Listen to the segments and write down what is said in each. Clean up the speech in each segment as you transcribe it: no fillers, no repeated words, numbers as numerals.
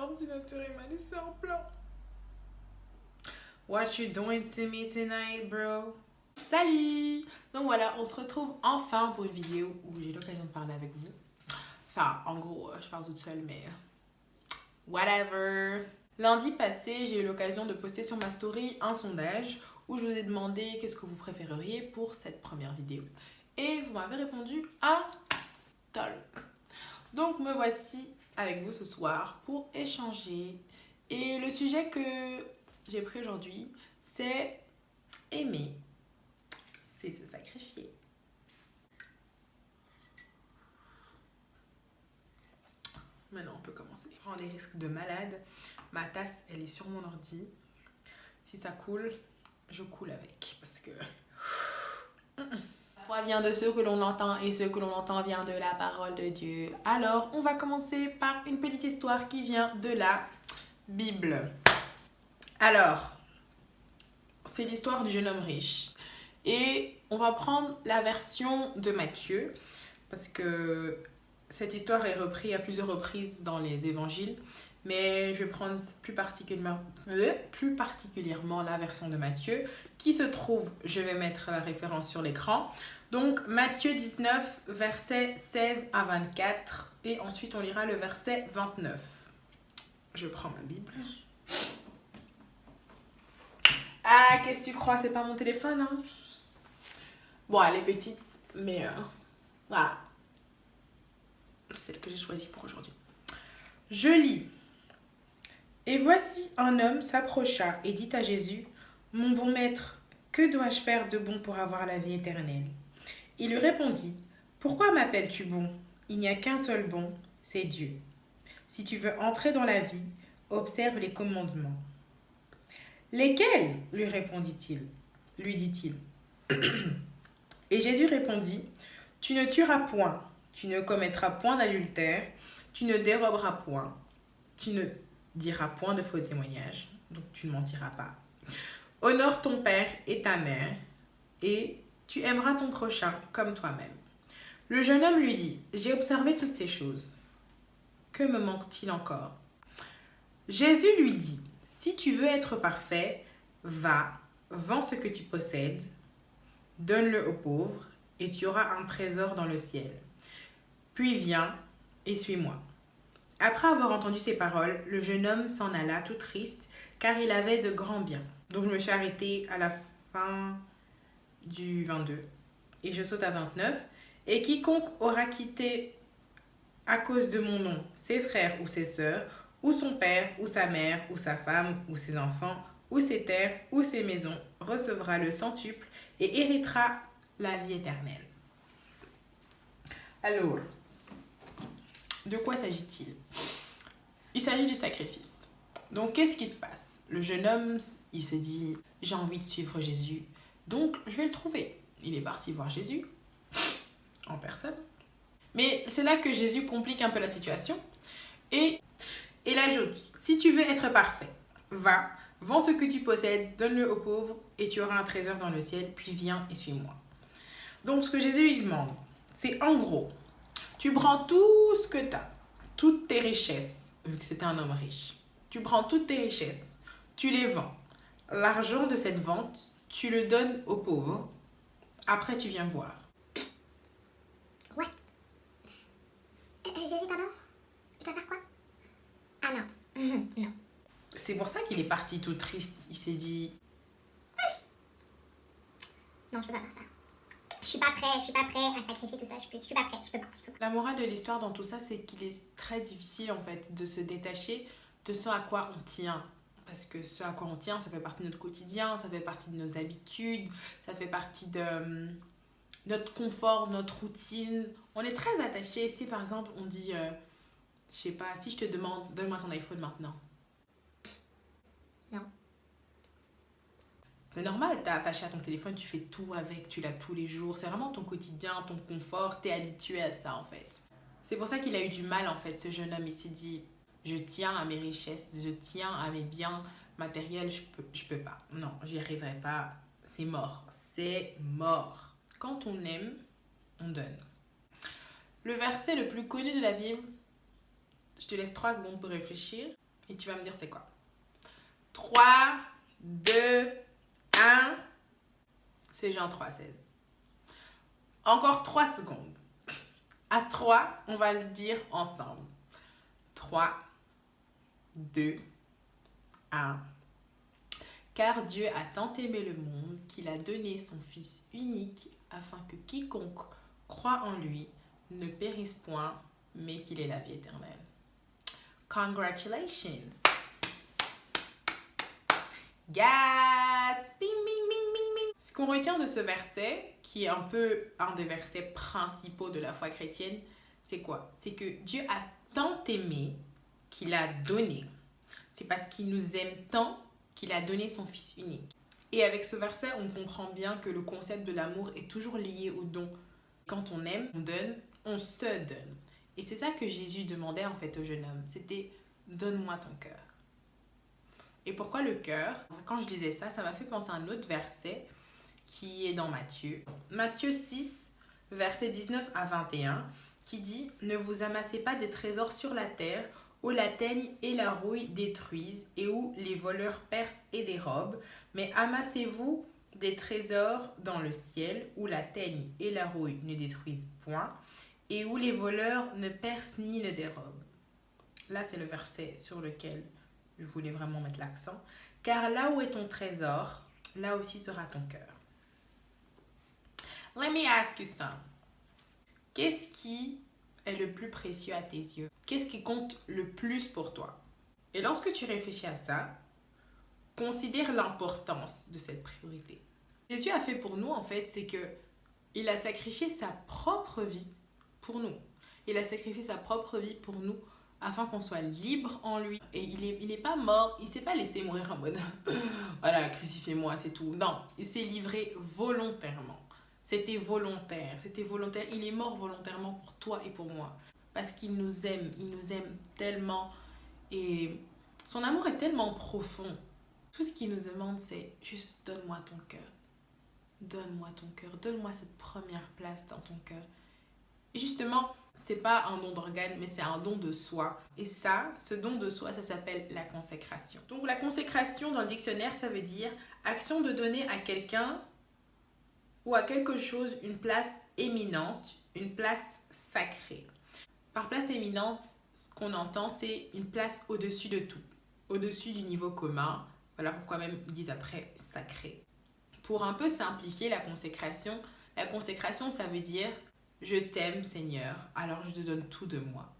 ordinateur il m'a laissé en plan. What you doing to me tonight, bro? Salut! Donc voilà, on se retrouve enfin pour une vidéo où j'ai l'occasion de parler avec vous. Enfin, en gros, je parle toute seule, mais whatever. Lundi passé, j'ai eu l'occasion de poster sur ma story un sondage où je vous ai demandé qu'est-ce que vous préféreriez pour cette première vidéo. Et vous m'avez répondu un talk. Donc me voici avec vous ce soir pour échanger. Et le sujet que j'ai pris aujourd'hui, c'est aimer, c'est se sacrifier. Maintenant, on peut commencer. Je prends des risques de malade. Ma tasse, elle est sur mon ordi. Si ça coule, je coule avec. Parce que la foi vient de ce que l'on entend et ce que l'on entend vient de la parole de Dieu. Alors, on va commencer par une petite histoire qui vient de la Bible. Alors, c'est l'histoire du jeune homme riche. Et on va prendre la version de Matthieu. Parce que cette histoire est reprise à plusieurs reprises dans les évangiles, mais je vais prendre plus particulièrement la version de Matthieu, qui se trouve, je vais mettre la référence sur l'écran. Donc Matthieu 19, versets 16 à 24, et ensuite on lira le verset 29. Je prends ma Bible. Ah, qu'est-ce que tu crois? C'est pas mon téléphone, hein? Bon, elle est petite, mais voilà. C'est celle que j'ai choisie pour aujourd'hui. Je lis. Et voici un homme s'approcha et dit à Jésus, « Mon bon maître, que dois-je faire de bon pour avoir la vie éternelle ?» Il lui répondit, « Pourquoi m'appelles-tu bon? Il n'y a qu'un seul bon, c'est Dieu. Si tu veux entrer dans la vie, observe les commandements. » « Lesquels? Lui répondit-il, lui dit-il. Et Jésus répondit, « Tu ne tueras point. Tu ne commettras point d'adultère, tu ne déroberas point, tu ne diras point de faux témoignages, donc tu ne mentiras pas. Honore ton père et ta mère, et tu aimeras ton prochain comme toi-même. » Le jeune homme lui dit, « J'ai observé toutes ces choses. Que me manque-t-il encore? » Jésus lui dit, « Si tu veux être parfait, va, vends ce que tu possèdes, donne-le aux pauvres, et tu auras un trésor dans le ciel. Puis viens et suis-moi. » Après avoir entendu ces paroles, le jeune homme s'en alla tout triste, car il avait de grands biens. Donc je me suis arrêtée à la fin du 22, et je saute à 29. « Et quiconque aura quitté à cause de mon nom ses frères ou ses sœurs, ou son père, ou sa mère, ou sa femme, ou ses enfants, ou ses terres, ou ses maisons, recevra le centuple et héritera la vie éternelle. » Alors, de quoi s'agit-il? Il s'agit du sacrifice. Donc, qu'est-ce qui se passe? Le jeune homme, il se dit, j'ai envie de suivre Jésus, donc je vais le trouver. Il est parti voir Jésus, en personne. Mais c'est là que Jésus complique un peu la situation. Et il ajoute, si tu veux être parfait, va, vends ce que tu possèdes, donne-le aux pauvres, et tu auras un trésor dans le ciel, puis viens et suis-moi. Donc, ce que Jésus lui demande, c'est en gros, tu prends tout ce que tu as, toutes tes richesses, vu que c'était un homme riche. Tu prends toutes tes richesses, tu les vends. L'argent de cette vente, tu le donnes aux pauvres. Après, tu viens voir. What? Jésus, pardon? Je dois faire quoi? Ah non. Non. C'est pour ça qu'il est parti tout triste. Il s'est dit... Non, je peux pas faire ça. Je suis pas prêt à sacrifier tout ça. Je suis pas prêt, je peux pas. La morale de l'histoire dans tout ça, c'est qu'il est très difficile en fait de se détacher de ce à quoi on tient. Parce que ce à quoi on tient, ça fait partie de notre quotidien, ça fait partie de nos habitudes, ça fait partie de notre confort, notre routine. On est très attaché. Si par exemple on dit, je sais pas, si je te demande, donne-moi ton iPhone maintenant. Non. C'est normal, t'es attaché à ton téléphone, tu fais tout avec, tu l'as tous les jours. C'est vraiment ton quotidien, ton confort, t'es habitué à ça en fait. C'est pour ça qu'il a eu du mal en fait, ce jeune homme. Il s'est dit, je tiens à mes richesses, je tiens à mes biens matériels, je peux pas. Non, j'y arriverai pas, c'est mort, c'est mort. Quand on aime, on donne. Le verset le plus connu de la Bible, je te laisse 3 secondes pour réfléchir. Et tu vas me dire c'est quoi. 3, 2, 1. C'est Jean 3,16. Encore 3 secondes. À 3, on va le dire ensemble. 3, 2, 1. Car Dieu a tant aimé le monde qu'il a donné son Fils unique afin que quiconque croit en lui ne périsse point, mais qu'il ait la vie éternelle. Congratulations! Yes! Bing, bing, bing, bing, bing. Ce qu'on retient de ce verset, qui est un peu un des versets principaux de la foi chrétienne, c'est quoi? C'est que Dieu a tant aimé qu'il a donné. C'est parce qu'il nous aime tant qu'il a donné son Fils unique. Et avec ce verset, on comprend bien que le concept de l'amour est toujours lié au don. Quand on aime, on donne, on se donne. Et c'est ça que Jésus demandait en fait au jeune homme. C'était « donne-moi ton cœur ». Et pourquoi le cœur? Quand je disais ça, ça m'a fait penser à un autre verset qui est dans Matthieu. Matthieu 6, versets 19 à 21, qui dit « Ne vous amassez pas des trésors sur la terre, où la teigne et la rouille détruisent, et où les voleurs percent et dérobent, mais amassez-vous des trésors dans le ciel, où la teigne et la rouille ne détruisent point, et où les voleurs ne percent ni ne dérobent. » Là, c'est le verset sur lequel je voulais vraiment mettre l'accent. « Car là où est ton trésor, là aussi sera ton cœur. » Let me ask you some. Qu'est-ce qui est le plus précieux à tes yeux? Qu'est-ce qui compte le plus pour toi? Et lorsque tu réfléchis à ça, considère l'importance de cette priorité. Ce que Jésus a fait pour nous, en fait, c'est que il a sacrifié sa propre vie pour nous. Il a sacrifié sa propre vie pour nous afin qu'on soit libre en lui. Et il est pas mort, il s'est pas laissé mourir en mode voilà, crucifiez-moi, c'est tout. Non, il s'est livré volontairement. C'était volontaire. Il est mort volontairement pour toi et pour moi. Parce qu'il nous aime tellement. Et son amour est tellement profond. Tout ce qu'il nous demande, c'est juste donne-moi ton cœur. Donne-moi ton cœur. Donne-moi cette première place dans ton cœur. Et justement, c'est pas un don d'organe, mais c'est un don de soi. Et ça, ce don de soi, ça s'appelle la consécration. Donc la consécration dans le dictionnaire, ça veut dire action de donner à quelqu'un ou à quelque chose une place éminente, une place sacrée. Par place éminente, ce qu'on entend, c'est une place au-dessus de tout, au-dessus du niveau commun. Voilà pourquoi même ils disent après sacré. Pour un peu simplifier la consécration, ça veut dire je t'aime Seigneur, alors je te donne tout de moi.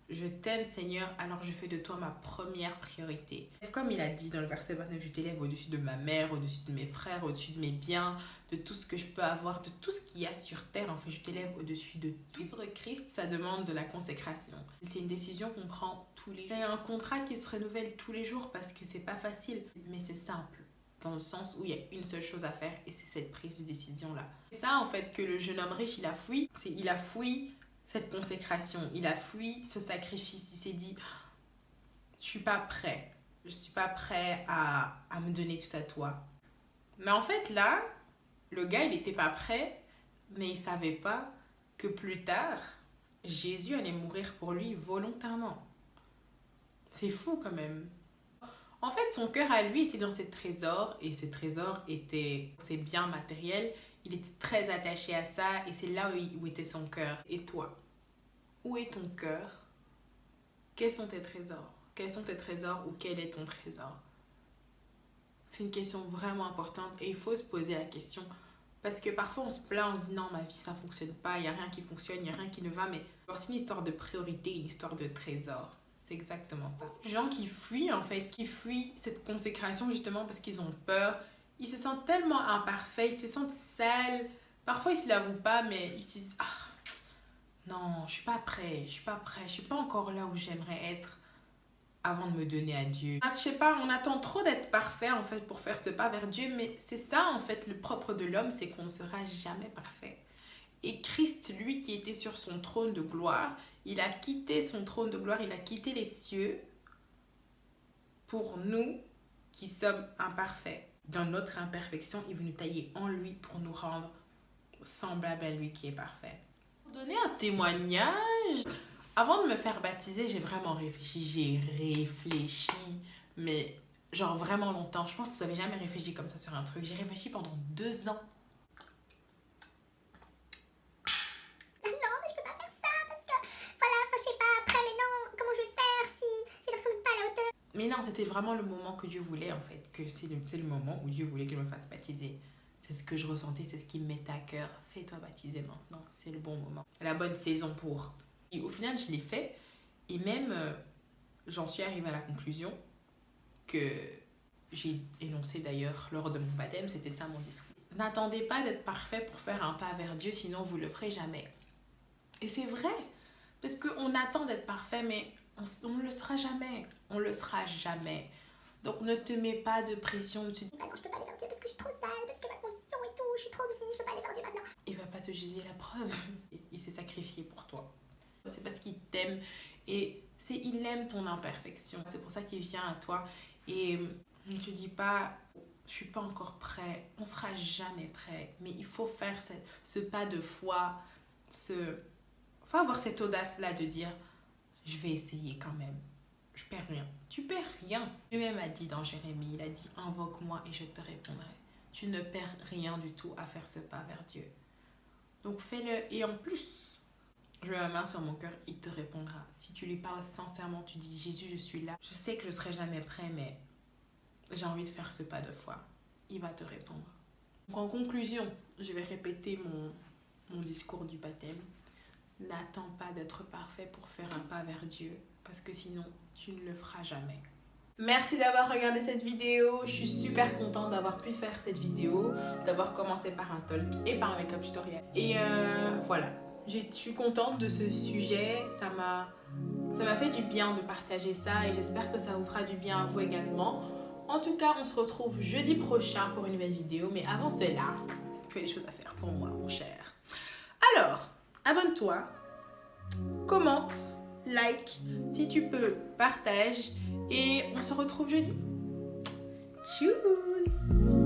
Je t'aime Seigneur, alors je fais de toi ma première priorité. Comme il a dit dans le verset 29, je t'élève au-dessus de ma mère, au-dessus de mes frères, au-dessus de mes biens, de tout ce que je peux avoir, de tout ce qu'il y a sur terre. En fait, je t'élève au-dessus de tout. Vivre Christ, ça demande de la consécration. C'est une décision qu'on prend tous les jours. C'est un contrat qui se renouvelle tous les jours parce que c'est pas facile, mais c'est simple. Dans le sens où il y a une seule chose à faire et c'est cette prise de décision-là. C'est ça en fait que le jeune homme riche, il a fui. Il a fui cette consécration, il a fui ce sacrifice. Il s'est dit, je suis pas prêt à me donner tout à toi. Mais en fait là, le gars il était pas prêt, mais il savait pas que plus tard, Jésus allait mourir pour lui volontairement. C'est fou quand même. En fait, son cœur à lui était dans ses trésors et ses trésors étaient ses biens matériels. Il était très attaché à ça et c'est là où était son cœur. Et toi, où est ton cœur? Quels sont tes trésors? Quels sont tes trésors ou quel est ton trésor? C'est une question vraiment importante et il faut se poser la question. Parce que parfois on se plaint, on se dit non, ma vie ça fonctionne pas, il n'y a rien qui fonctionne, il n'y a rien qui ne va. Mais c'est une histoire de priorité, une histoire de trésor. C'est exactement ça. Les gens qui fuient en fait, qui fuient cette consécration justement parce qu'ils ont peur. Ils se sentent tellement imparfaits, ils se sentent sales. Parfois ils ne se l'avouent pas, mais ils se disent ah non, je suis pas prêt, je suis pas encore là où j'aimerais être avant de me donner à Dieu. Je sais pas, on attend trop d'être parfait en fait pour faire ce pas vers Dieu, mais c'est ça en fait le propre de l'homme, c'est qu'on ne sera jamais parfait. Et Christ, lui qui était sur son trône de gloire, il a quitté son trône de gloire, il a quitté les cieux pour nous qui sommes imparfaits. Dans notre imperfection, il veut nous tailler en lui pour nous rendre semblables à lui qui est parfait. Pour donner un témoignage, Avant de me faire baptiser, j'ai vraiment réfléchi. Mais genre vraiment longtemps. Je pense que vous n'avez jamais réfléchi comme ça sur un truc. J'ai réfléchi pendant 2 ans. Non, mais je peux pas faire ça parce que voilà, enfin, je sais pas, après, mais non, comment je vais faire si j'ai l'impression de pas à la hauteur. Mais non, c'était vraiment le moment que Dieu voulait en fait. Que c'est le moment où Dieu voulait que je me fasse baptiser. C'est ce que je ressentais, c'est ce qui me mettait à cœur. Fais-toi baptiser maintenant, c'est le bon moment. La bonne saison pour. Et au final, je l'ai fait. Et même, j'en suis arrivée à la conclusion que j'ai énoncé d'ailleurs lors de mon baptême. C'était ça mon discours. N'attendez pas d'être parfait pour faire un pas vers Dieu, sinon vous le ferez jamais. Et c'est vrai. Parce qu'on attend d'être parfait, mais on ne le sera jamais. On le sera jamais. Donc ne te mets pas de pression, ne te dis Bah non, je peux pas aller vers Dieu parce que je suis trop sale, parce que ma condition et tout, je suis trop busy, je peux pas aller vers Dieu maintenant. il va pas te juger, la preuve. Il s'est sacrifié pour toi. C'est parce qu'il t'aime et il aime ton imperfection. C'est pour ça qu'il vient à toi et ne te dis pas je suis pas encore prêt. On sera jamais prêt, mais il faut faire ce pas de foi, faut avoir cette audace là de dire je vais essayer quand même. Je perds rien. Tu perds rien. Lui-même a dit dans Jérémie, il a dit invoque-moi et je te répondrai. Tu ne perds rien du tout à faire ce pas vers Dieu. Donc fais-le. Et en plus, je mets ma main sur mon cœur, il te répondra. Si tu lui parles sincèrement, tu dis Jésus, je suis là. Je sais que je ne serai jamais prêt, mais j'ai envie de faire ce pas de foi. Il va te répondre. Donc en conclusion, je vais répéter mon discours du baptême. N'attends pas d'être parfait pour faire un pas vers Dieu, parce que sinon, tu ne le feras jamais. Merci d'avoir regardé cette vidéo. Je suis super contente d'avoir pu faire cette vidéo, d'avoir commencé par un talk et par un make-up tutoriel. Et voilà, je suis contente de ce sujet. Ça m'a fait du bien de partager ça et j'espère que ça vous fera du bien à vous également. En tout cas, on se retrouve jeudi prochain pour une nouvelle vidéo. Mais avant cela, tu as des choses à faire pour moi, mon cher. Alors, abonne-toi, commente, like, si tu peux, partage et on se retrouve jeudi. Tchuss!